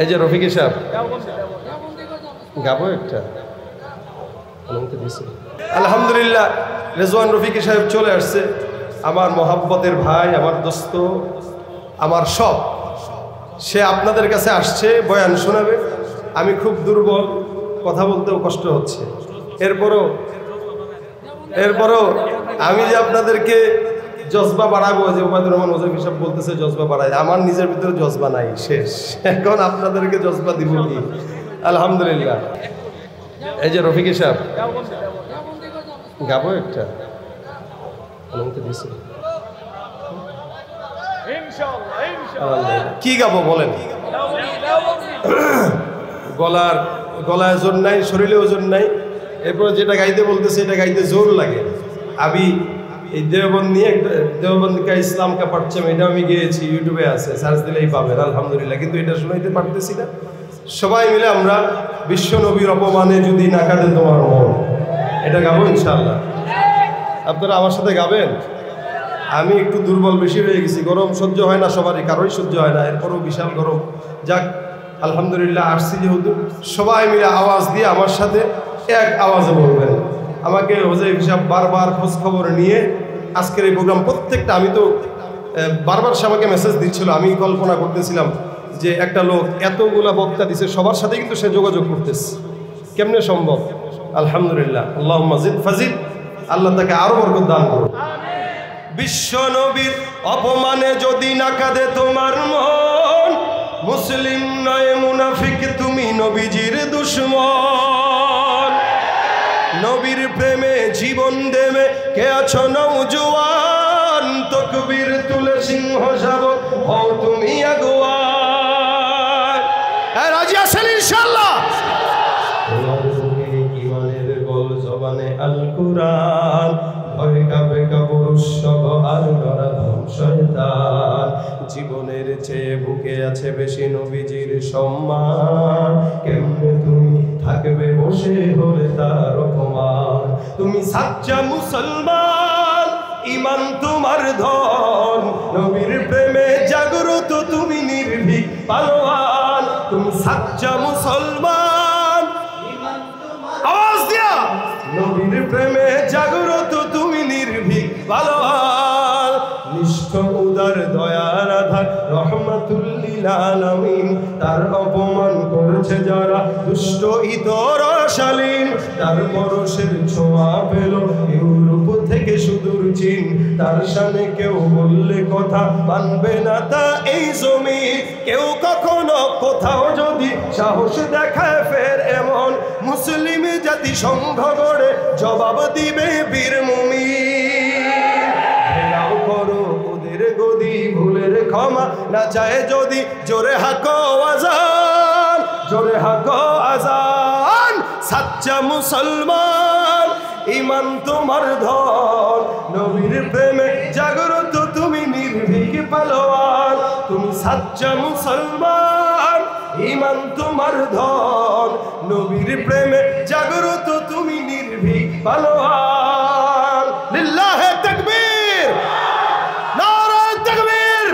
এই যে রফিকি সাহেব গাবো একটা আলহামদুলিল্লাহ রেজওয়ান রফিকি সাহেব চলে আসছে, আমার মহাব্বতের ভাই, আমার দোস্ত, আমার সব। সে আপনাদের কাছে আসছে বয়ান শোনাবে। আমি খুব দুর্বল, কথা বলতেও কষ্ট হচ্ছে। এরপরও আমি যে আপনাদেরকে জজবা বাড়াবো, যে ওবায়দুর রহমান ওজফি সাহেব বলতেছে জজবা বাড়ায়, আমার নিজের ভিতরে জজবা নাই, শেষ। এখন আপনাদেরকে জজবা দিব কি? আলহামদুলিল্লাহ। এই যে রফিকি সাহেব গাবো একটা কি গাবো বলেন? গলায় জোর নাই, শরীরে ওজন নাই। এরপর যেটা গাইতে বলতেছে এটা গাইতে জোর লাগে। আমি এই দেওবন্দ কা ইসলাম কা পারচাম, এটা আমি গিয়েছি, ইউটিউবে আছে, সার্চ দিলেই পাবেন। আলহামদুলিল্লাহ। কিন্তু এটা শোনাইতে পারতেছি না। সবাই মিলে আমরা বিশ্ব নবীর অপমানে যদি না কাঁদে তোমার মন, এটা গাবো ইনশাআল্লাহ। আপনারা আমার সাথে গাবেন। আমি একটু দুর্বল বেশি হয়ে গেছি, গরম সহ্য হয় না সবারই, কারোই সহ্য হয় না, এরপরও বিশাল গরম। যাক আলহামদুলিল্লাহ, আসছি যেহেতু সবাই মিলে আওয়াজ দিয়ে আমার সাথে এক আওয়াজে বলবেন। আমাকে হোজাইফ সাহেব বারবার খোঁজ খবর নিয়ে আজকের এই প্রোগ্রাম প্রত্যেকটা, আমি তো বারবার সে আমাকে মেসেজ দিচ্ছিল, আমি কল্পনা করতেছিলাম যে একটা লোক এতগুলা বক্তা দিছে, সবার সাথে কিন্তু সে যোগাযোগ করতেছে, কেমনে সম্ভব? আলহামদুলিল্লাহ। আল্লাহুম্মা জিদ ফাজিদ, আল্লাহ তাকে আরো বরকত দান করুন। বিশ্ব নবীর অপমানে যদি না কাঁদে তোমার মন, মুসলিম নয় মুনাফিক, তুমি নবীজির দুশমন। নবীর প্রেমে জীবন দেবে কে আছো নওজোয়ান, তকবীর তুলে সিংহ শাবক হও তুমি আগুয়ান। রাজি আছেন ইনশাআল্লাহ? ইমানের গোল জবানে আল কুরআন, ভয় কাঁপে কাপুরুষ সব আর নরাধম শয়তান। জীবনের চেয়ে বুকে আছে বেশি নবীজির সম্মান, কেমনে তুমি থাকবে বসে হলে তার অপমান। তুমি সাচ্চা মুসলমান, ইমান তোমার ধন, নবীর প্রেমে জাগ্রত তুমি নির্ভীক পালোয়ান। তুমি সাচ্চা মুসলমান, আওয়াজ দিয়া, নবীর প্রেমে জাগ্রত তুমি নির্ভীক পালোয়ান। নিষ্ঠ উদার দয়ার আধার রহমাতুল লিল আলামিন, তার অপমান করেছে যারা দুষ্ট ইতর শালীন। তার পরশের ছোঁয়া পেল ইউরোপ থেকে সুদূর চীন, তার শানে কেউ বললে কথা মানবে না তা এই জমি। কেউ কখনো কোথাও যদি সাহস দেখায় ফের এমন, মুসলিম জাতি সংঘ গড়ে জবাব দিবে বীর মুমিন। ঘেরাও করো ওদের গদি, ভুলের ক্ষমা না চায় যদি, জোরে হাকো আজান, জোরে হাকো আজান। সাচ্চা মুসলমান, ইমান তোমার ধন, নবীর প্রেমে জাগ্রত তুমি নির্ভীক পালোয়ান। তুমি সাচ্চা মুসলমান, ইমান তোমার ধন, নবীর প্রেমে জাগ্রত তুমি নির্ভীক পালোয়ান। লিল্লাহে তাকবীর, নারায়ে তাকবীর।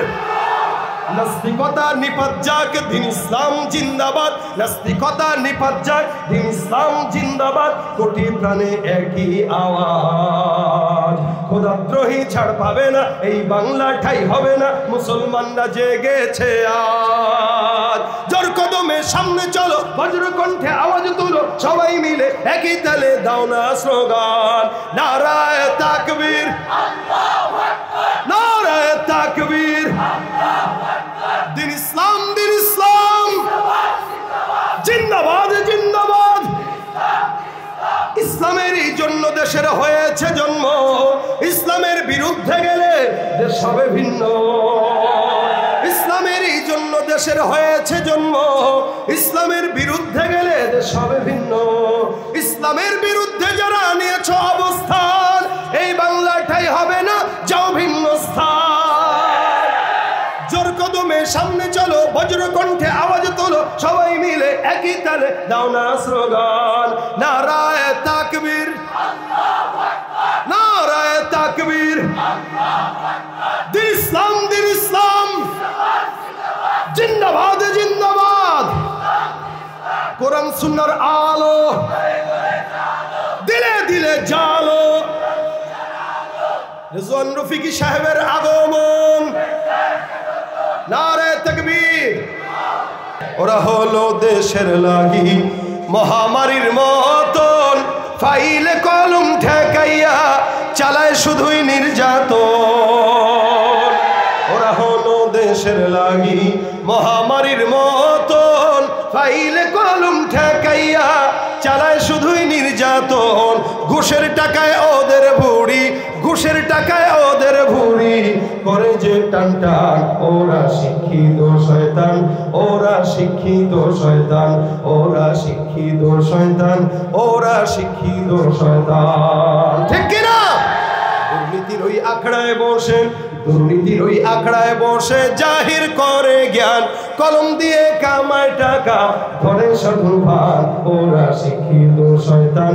নাস্তিকতা নিপাত যাক, দিন ইসলাম জিন্দাবাদ। নাস্তিকতা নিপাত যাক, দিন ইসলাম জিন্দাবাদ। কোটি প্রাণে একই আওয়াজ, খোদাদ্রোহী ছাড় পাবে না, এই বাংলা ঠাই হবে না, মুসলমানরা জেগেছে আজ। জোর কদমে সামনে চলো, বজ্র কণ্ঠে আওয়াজ তুলো, সবাই মিলে একই তালে দাও না স্লোগান। নারায়ে তাকবীর, নারায়ে তাকবীর। দিন ইসলাম, দিন ইসলাম জিন্দাবাদ, জিন্দাবাদ। ইসলামেরই জন্য দেশের হয়েছে জন্ম, ইসলামের বিরুদ্ধে গেলে দেশ হবে ভিন্ন। ইসলামেরই জন্য দেশের হয়েছে জন্ম, ইসলামের বিরুদ্ধে গেলে দেশ হবে ভিন্ন। ইসলামের বিরুদ্ধে যারা নিয়েছ অবস্থান, এই বাংলাটাই হবে না, যাও ভিন্ন স্থান। জোর কদমে সামনে চলো, বজ্র কণ্ঠে আওয়াজ তোলো, সবাই মিলে একই তালে দাও না স্লোগান। নারায়ে তাকবীর, নারায়ে তাকবীর। দিন ইসলাম, দিন ইসলাম জিন্দাবাদ, জিন্দাবাদ। কোরআন সুন্নাহর আলো দিলে দিলে জালো, রিজওয়ান রফিকি সাহেবের আগমন, নারে তাকবীর। ওরা হলো দেশের লাগি মহামারীর মতন, ফাইলে কলম ঠেকাইয়া চালায় শুধুই নির্যাতন। ওরা হলো দেশের লাগি মহামারীর মতন, ফাইলে কলম ঠেকাইয়া চালায় শুধুই নির্যাতন। ঘুষের টাকায় ওদের ভুড়ি, ঘুষের টাকায় ওদের ভুড়ি করে যে টান টান। ওরা শিক্ষিত শয়তান, ওরা শিক্ষিত শয়তান, ওরা শিক্ষিত শয়তান, ওরা শিক্ষিত শয়তান। ঠিক কিনা? দুর্নীতির ওই আখড়ায় বসে, দুর্নীতির ওই আখড়ায় বসে জাহির করে জ্ঞান, কলম দিয়ে কামায় টাকা ধরে সাধু ভান। ওরা শিক্ষিত শয়তান,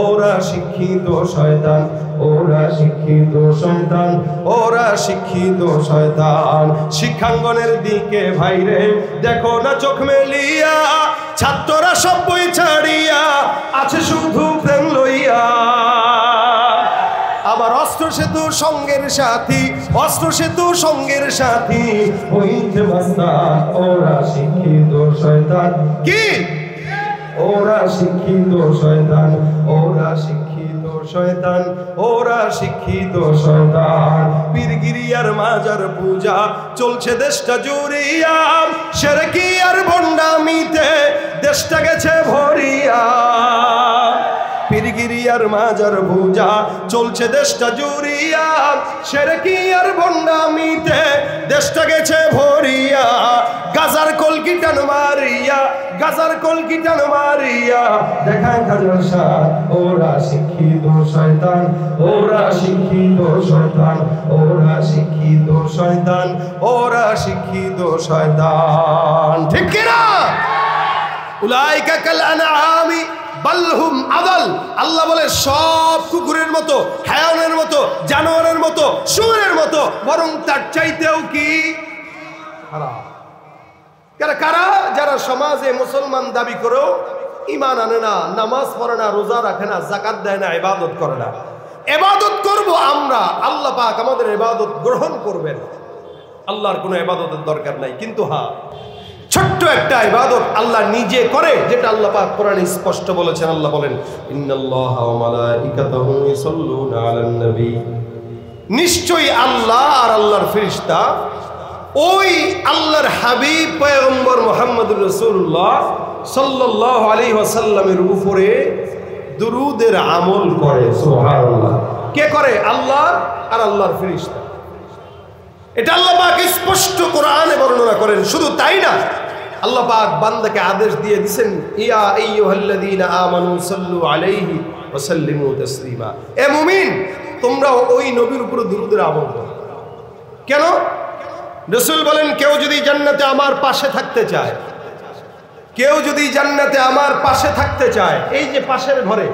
ওরা শিক্ষিত শয়তান, ওরা শিক্ষিত শয়তান, ওরা শিক্ষিত শয়তান। শিক্ষাঙ্গনের দিকে ভাইরে দেখো না চোখ মেলিয়া, ছাত্ররা সব বই ছাড়িয়া আছে শুধু প্রেম লইয়া। আবার অস্ত্র সেতু সঙ্গের সাথী, অস্ত্র সেতু সঙ্গের সাথী হইতে বাস্তান। ওরা শিক্ষিত শয়তান, কি ওরা শিক্ষিত শয়তান, ওরা শিক্ষিত শয়তান, ওরা শিক্ষিত শয়তান। পীরগিরিয়ার মাজার পূজা চলছে দেশটা জুড়িয়া, শিরকি আর ভণ্ডামিতে দেশটা গেছে ভরিয়া। পীরগিরিয়ার মাজার পূজা চলছে দেশটা জুড়িয়া, শিরকি আর ভণ্ডামিতে দেশটা গেছে ভরিয়া। গাজার কলকি টান মারিয়া, গাজার কলকি টান মারিয়া দেখায় হাজার সাত। ওরা শিক্ষিত শয়তান, ওরা শিক্ষিত শয়তান, ওরা শিক্ষিত শয়তান, ওরা শিক্ষিত শয়তান। ঠিক কিনা? উলাইকা কাল আনআমি বালহুম আদাল। আল্লাহ বলে সব কুকুরের মতো, হায়ানের মতো, জানোয়ারের মতো, শুয়োরের মতো, বরং তার চাইতেও কি খারাপ। কারা? যারা সমাজে মুসলমান দাবি করেও ঈমান আনে না, নামাজ পড়ে না, রোজা রাখে না, যাকাত দেয় না, ইবাদত করে না। ইবাদত করব আমরা, আল্লাহ পাক আমাদের ইবাদত গ্রহণ করবেন। আল্লাহর কোনো ইবাদতের দরকার নাই। কিন্তু হ্যাঁ, ছোট্ট একটা ইবাদত আল্লাহ নিজে করে, যেটা আল্লাহ পাক কোরআনে স্পষ্ট বলেছেন। আল্লাহ বলেন, ইন্নাল্লাহা ওয়া মালাইকাতাহু ইউসাল্লুনা আলান নবী। নিশ্চয়ই আল্লাহ আর আল্লাহর ফেরেশতা ওই আল্লাহর হাবিব পয়গম্বর মুহাম্মদুর রাসূলুল্লাহ সাল্লাল্লাহু আলাইহি ওয়াসাল্লামের উপরে দুরূদের আমল করে। সুবহানাল্লাহ। কে করে? আল্লাহ আর আল্লাহর ফেরেশতা। এটা আল্লাহ পাক স্পষ্ট কোরআনে বর্ণনা করেন। শুধু তাই না, আল্লাহ পাক বান্দাকে আদেশ দিয়ে দিবেন, ইয়া আইয়ুহাল্লাযীনা আমানু সাল্লু আলাইহি ওয়া সাল্লিমু তাসলিমা। এ মুমিন, তোমরা ওই নবীর উপর দুরূদের আমল করো। কেন? রাসূল বলেন, কেউ যদি জান্নাতে আমার পাশে থাকতে চায়, কেউ যদি জান্নাতে আমার পাশে থাকতে চায়, এই যে পাশের ঘরে,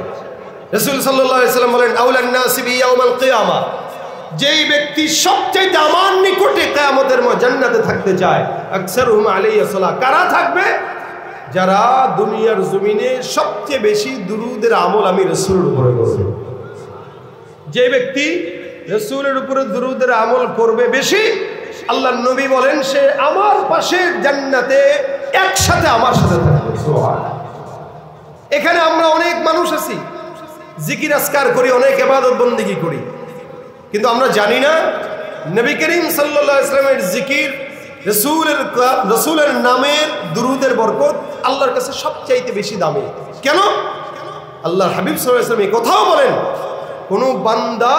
রাসূল সাল্লাল্লাহু আলাইহি ওয়াসাল্লাম বলেন, আউলান নাসি বি ইয়াউমাল কিয়ামা, যেই ব্যক্তি সবচেয়ে আমার নিকটে কিয়ামতের জান্নাতে থাকতে চায়, আকসারুহুম আলাইহি সালাহ। কারা থাকবে? যারা দুনিয়ার জমিনে সবচেয়ে বেশি দুরূদের আমল আমি রাসূলের উপরে করব। যে ব্যক্তি রাসূলের উপরে দুরূদের আমল করবে বেশি, আল্লাহর নবী বলেন, সে আমার পাশে জান্নাতে একসাথে আমার সাথে থাকবে। সুবহানাল্লাহ। এখানে আমরা অনেক মানুষ আছি, জিকির আজকার করি, অনেক ইবাদত বন্দেগী করি, কিন্তু আমরা জানি না নবী করিম সাল্লাল্লাহু আলাইহি ওয়াসাল্লামের জিকির, রাসূলের নামের দুরূদের বরকত আল্লাহর কাছে সবচাইতে বেশি দামি। কেন? আল্লাহর হাবিব সাল্লাল্লাহু আলাইহি ওয়াসাল্লাম এই কথাও বলেন, কোন বান্দা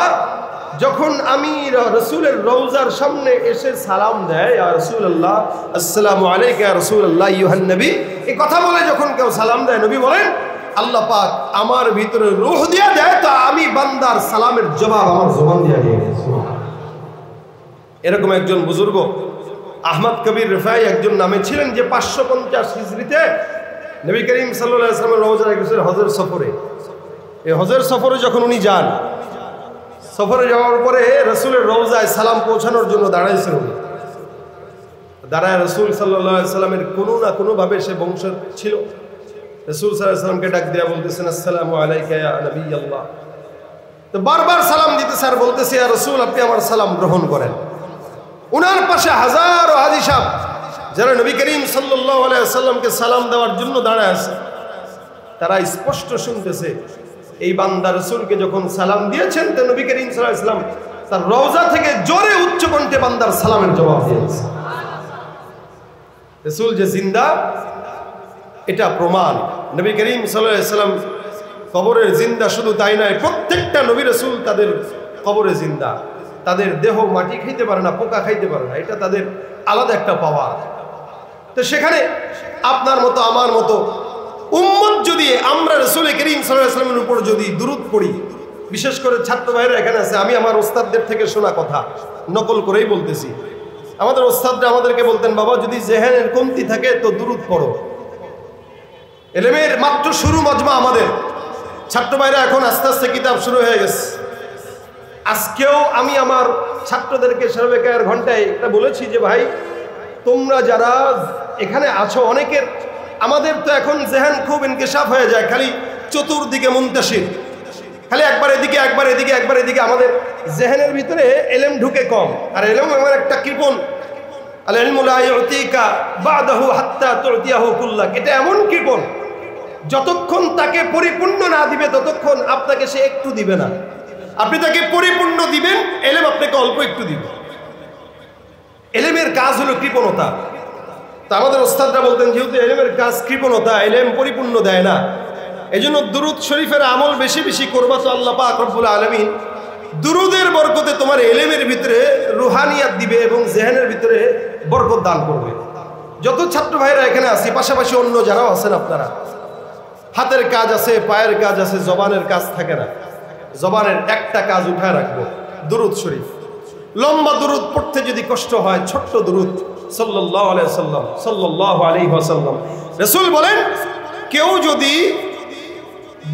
যখন আমি রাসূলের রওজার সামনে এসে সালাম দেয়, ইয়া রাসূলুল্লাহ আসসালামু আলাইকা ইয়া রাসূলুল্লাহ আইয়ুহান নবী, এই কথা বলে যখন কেউ সালাম দেয়, নবী বলেন আল্লাহ পাক আমার ভিতরে রূহ দিয়ে দেয়, তো আমি বান্দার সালামের জবাব আমার জবান দিয়ে দিয়ে দিই। এরকম একজন বুজুর্গ আহমদ কবির রিফাই একজন নামে ছিলেন, যে 550 হিজরিতে নবী করিম সাল্লাল্লাহু আলাইহি ওয়াসাল্লামের রওজায় গেছেন হজের সফরে। এই হজের সফরে যখন উনি যান, সফরে যাওয়ার পরে রাসূলের রওজায় সালাম পৌঁছানোর জন্য দাঁড়াইছেন। উনি দাঁড়ায় রাসূল সাল্লাল্লাহু আলাইহি ওয়াসাল্লামের কোনো না কোনোভাবে সে বংশ ছিল, রাসূল সাল্লাল্লাহু আলাইহি ওয়াসাল্লামকে ডাক দিয়া বলতেছেন আসসালামু আলাইকা ইয়া নবিয়াল্লাহ। তো বারবার সালাম দিতেছে আর বলতেছে ইয়া রাসূল আপনি আমার সালাম গ্রহণ করেন। উনার পাশে হাজারো হাজী সাহেব যারা নবী করিম সাল্লাল্লাহু আলাইহি ওয়াসাল্লামকে সালাম দেওয়ার জন্য দাঁড়ায় আছে, তারা স্পষ্ট শুনতেছে এই বান্দা রাসূলকে যখন সালাম দিয়েছেন তো নবী করিম সাল্লাল্লাহু আলাইহি ওয়াসাল্লাম তার রওজা থেকে জোরে উচ্চ কণ্ঠে বান্দার সালামের জবাব দিয়েছে। রাসূল যে জিন্দা এটা প্রমাণ। নবী করিম সাল্লাল্লাহু আলাইহি ওয়াসাল্লাম কবরের জিন্দা, শুধু তাই নয় প্রত্যেকটা নবী রাসূল তাদের কবরে জিন্দা। তাদের দেহ মাটি খাইতে পারে না, পোকা খাইতে পারে না, এটা তাদের আলাদা একটা পাওয়ার। তো সেখানে আপনার মতো আমার মতো উম্মত যদি আমরা রাসূল করিম সাল্লাল্লাহু আলাইহি ওয়াসাল্লামের উপর যদি দুরূদ পড়ি, বিশেষ করে ছাত্র ভাইরা এখানে আছে, আমি আমার ওস্তাদদের থেকে শোনা কথা নকল করেই বলতেছি। আমাদের ওস্তাদরা আমাদেরকে বলতেন বাবা যদি জেহেনের কমতি থাকে তো দুরূদ পড়ো। ইলমের মাত্র শুরু মজমা আমাদের, ছাত্র ভাইরা এখন আস্তে আস্তে কিতাব শুরু হয়ে গেছে। আজকেও আমি আমার ছাত্রদেরকে সর্বেকার ঘন্টায় এটা বলেছি যে ভাই তোমরা যারা এখানে আছো অনেকের, আমাদের তো এখন জেহেন খুব ইনকিশাফ হয়ে যায়, খালি চতুর্দিকে মুন্তাশির, খালি একবার এদিকে একবার এদিকে একবার এদিকে, আমাদের জেহেনের ভিতরে এলেম ঢুকে কম। আর এলেম আমার একটা কৃপণ, আল ইলমু লা ইউতিকা বাদাহু হাত্তা তুতিয়াহু কুল্লাক, এটা এমন কৃপণ যতক্ষণ তাকে পরিপূর্ণ না দিবে ততক্ষণ আপনাকে সে একটু দিবে না। আপনি তাকে পরিপূর্ণ দিবেন, এলেম আপনাকে অল্প একটু দিবে। এলেমের কাজ হলো কৃপণতা। তা আমাদের ওস্তাদরা বলতেন যেহেতু এলেমের কাজ কৃপণতা, এলেম পরিপূর্ণ দেয় না, এই জন্য দুরুদ শরীফের আমল বেশি বেশি করবা তো আল্লাহ পাক রব্বুল আলামিন দুরুদের বরকতে তোমার এলেমের ভিতরে রুহানিয়াত দিবে এবং জেহেনের ভিতরে বরকত দান করবে। যত ছাত্র ভাইরা এখানে আছি, পাশাপাশি অন্য যারাও আছেন, আপনারা হাতের কাজ আছে, পায়ের কাজ আছে, জবানের কাজ থাকে না। জবানের একটা কাজ উঠায় রাখবো, দুরুদ শরীফ। লম্বা দুরুদ পড়তে যদি কষ্ট হয়, ছোট্ট দুরুদ সাল্লাল্লাহু আলাইহি ওয়াসাল্লাম সাল্লাল্লাহু আলাইহি ওয়াসাল্লাম। রাসূল বলেন কেউ যদি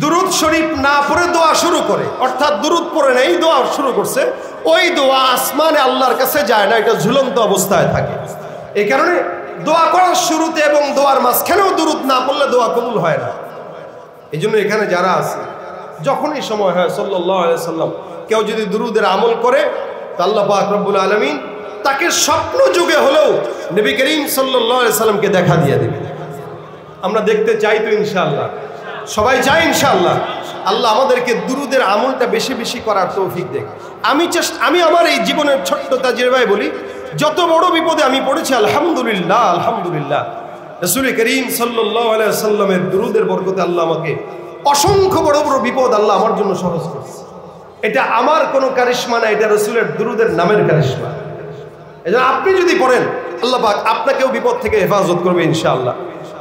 দুরুদ শরীফ না পড়ে দোয়া শুরু করে, অর্থাৎ দুরুদ পড়ে নেই দোয়া শুরু করছে, ওই দোয়া আসমানে আল্লাহর কাছে যায় না, এটা ঝুলন্ত অবস্থায় থাকে। এই কারণে দোয়া করার শুরুতে এবং দোয়ার মাঝখানেও দুরুদ না পড়লে দোয়া কবুল হয় না। এই জন্য এখানে যারা আছে যখনই সময় হয় সাল্লাল্লাহু আলাইহি ওয়াসাল্লাম কেউ যদি দুরুদের আমল করে তা আল্লাহ পাক রব্বুল আলামিন তাকে স্বপ্ন যুগে হলেও নবী করিম সাল্লাল্লাহু আলাইহি ওয়াসাল্লামকে দেখা দিয়ে দেবে। আমরা দেখতে চাই তো ইনশাআল্লাহ, সবাই চাই ইনশাআল্লাহ। আল্লাহ আমাদেরকে দুরুদের আমলটা বেশি বেশি করার তৌফিক দেয়। আমি আমার এই জীবনের ছোট্ট তাজরিবায় বলি, যত বড় বিপদে আমি পড়েছি আলহামদুলিল্লাহ আলহামদুলিল্লাহ রাসূল করিম সাল্লাল্লাহু আলাইহি ওয়াসাল্লামের দুরুদের বরকতে আল্লাহ আমাকে অসংখ্য বড় বড় বিপদ আল্লাহ আমার জন্য সহজ করেছে। এটা আমার কোনো কারিশমা না, এটা রাসূলের দুরুদের নামের কারিশমা। এজন্য আপনি যদি পড়েন আল্লাহ পাক আপনাকেও বিপদ থেকে হেফাজত করবে ইনশাআল্লাহ।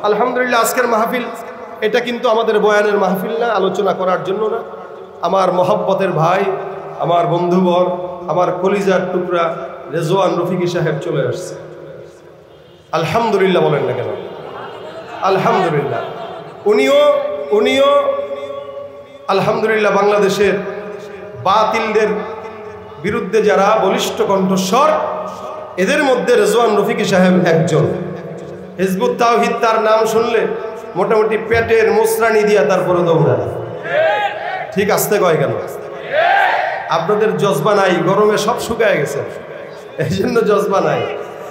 আলহামদুলিল্লাহ আজকের মাহফিল এটা কিন্তু আমাদের বয়ানের মাহফিল না, আলোচনা করার জন্য না। আমার মহব্বতের ভাই, আমার বন্ধুবর, আমার কলিজার টুকরা রেজওয়ান রফিকি সাহেব চলে আসছে। আলহামদুলিল্লাহ বলেন না কেন? আলহামদুলিল্লাহ। উনিও আলহামদুলিল্লাহ বাংলাদেশের বাতিলদের বিরুদ্ধে যারা বলিষ্ঠ কণ্ঠস্বর, এদের মধ্যে রেজওয়ান রফিকি সাহেব একজন। হিজবুত তাওহীদ তার নাম শুনলে মোটামুটি পেটের মোসরানি দিয়া তারপরে দৌড়ায়। ঠিক আসতে কয় কেন? আপনাদের জজবা নাই, গরমে সব শুকায় গেছে, এই জন্য জজবা নাই।